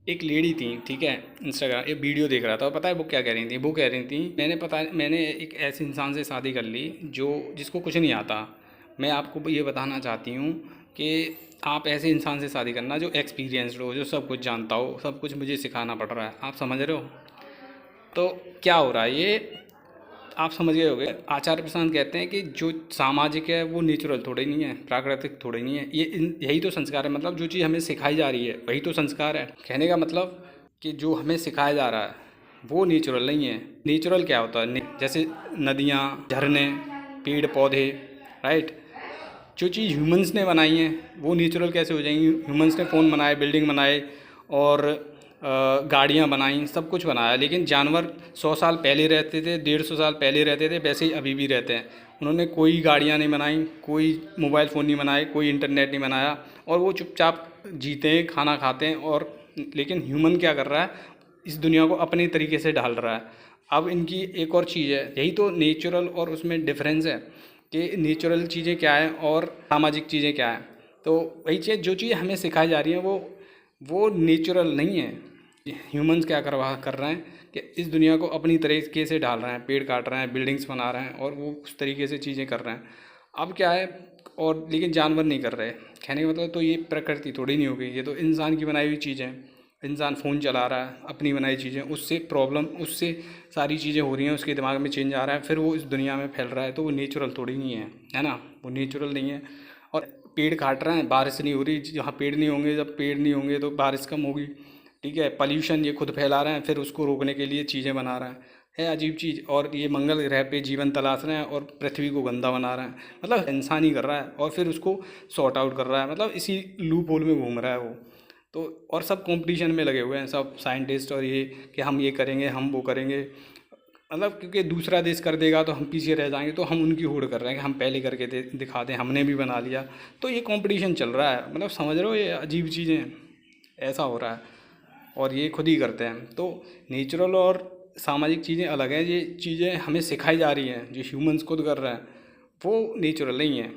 एक लेडी थी, ठीक है, इंस्टाग्राम एक वीडियो देख रहा था, पता है वो क्या कह रही थी? वो कह रही थी मैंने एक ऐसे इंसान से शादी कर ली जो जिसको कुछ नहीं आता। मैं आपको ये बताना चाहती हूँ कि आप ऐसे इंसान से शादी करना जो एक्सपीरियंसड हो, जो सब कुछ जानता हो, सब कुछ मुझे सिखाना पड़ रहा है। आप समझ रहे हो? तो क्या हो रहा है ये, आप समझ गए होंगे। आचार्य प्रसाद कहते हैं कि जो सामाजिक है वो नेचुरल थोड़े नहीं है, प्राकृतिक थोड़े नहीं है। यही तो संस्कार है। मतलब जो चीज़ हमें सिखाई जा रही है वही तो संस्कार है। कहने का मतलब कि जो हमें सिखाया जा रहा है वो नेचुरल नहीं है। नेचुरल क्या होता है? जैसे नदियाँ, झरने, पेड़ पौधे, राइट। जो चीज़ ह्यूमंस ने बनाई हैं वो नेचुरल कैसे हो जाएंगी? ह्यूमंस ने फ़ोन बनाए, बिल्डिंग बनाए और गाड़ियाँ बनाई, सब कुछ बनाया, लेकिन जानवर 100 साल पहले रहते थे, 150 साल पहले रहते थे, वैसे ही अभी भी रहते हैं। उन्होंने कोई गाड़ियाँ नहीं बनाई, कोई मोबाइल फ़ोन नहीं बनाए, कोई इंटरनेट नहीं बनाया, और वो चुपचाप जीते हैं, खाना खाते हैं। और लेकिन ह्यूमन क्या कर रहा है? इस दुनिया को अपने तरीके से ढाल रहा है। अब इनकी एक और चीज़ है, यही तो नेचुरल और उसमें डिफरेंस है कि नेचुरल चीज़ें क्या हैं और सामाजिक चीज़ें क्या हैं। तो वही चीज़, जो चीज़ हमें सिखाई जा रही है वो नेचुरल नहीं है। ह्यूमंस क्या कर रहे हैं कि इस दुनिया को अपनी तरीके से ढाल रहे हैं, पेड़ काट रहे हैं, बिल्डिंग्स बना रहे हैं, और वो उस तरीके से चीज़ें कर रहे हैं। अब क्या है, और लेकिन जानवर नहीं कर रहे। कहने का मतलब तो ये प्रकृति थोड़ी नहीं हो गई, ये तो इंसान की बनाई हुई चीज़ें हैं। इंसान फ़ोन चला रहा है, अपनी बनाई चीज़ें, उससे प्रॉब्लम, उससे सारी चीज़ें हो रही हैं, उसके दिमाग में चेंज आ रहा है, फिर वो इस दुनिया में फैल रहा है। तो वो नेचुरल थोड़ी नहीं है ना? वो नेचुरल नहीं है। और पेड़ काट रहे हैं, बारिश नहीं हो रही। जहाँ पेड़ नहीं होंगे, जब पेड़ नहीं होंगे तो बारिश कम होगी, ठीक है। पॉल्यूशन ये खुद फैला रहे हैं, फिर उसको रोकने के लिए चीज़ें बना रहे हैं। है अजीब चीज़। और ये मंगल ग्रह पे जीवन तलाश रहे हैं और पृथ्वी को गंदा बना रहे हैं। मतलब इंसान ही कर रहा है, और फिर उसको सॉर्ट आउट कर रहा है। मतलब इसी लूप होल में घूम रहा है वो तो। और सब कंपटीशन में लगे हुए हैं, सब साइंटिस्ट, और ये कि हम ये करेंगे, हम वो करेंगे। मतलब क्योंकि दूसरा देश कर देगा तो हम पीछे रह जाएंगे, तो हम उनकी होड़ कर रहे हैं कि हम पहले करके दिखा दें, हमने भी बना लिया। तो ये कंपटीशन चल रहा है। मतलब समझ रहे हो, ये अजीब चीज़ें ऐसा हो रहा है, और ये खुद ही करते हैं। तो नेचुरल और सामाजिक चीज़ें अलग हैं। ये चीज़ें हमें सिखाई जा रही हैं, जो ह्यूमंस खुद कर रहे हैं वो नेचुरल नहीं है।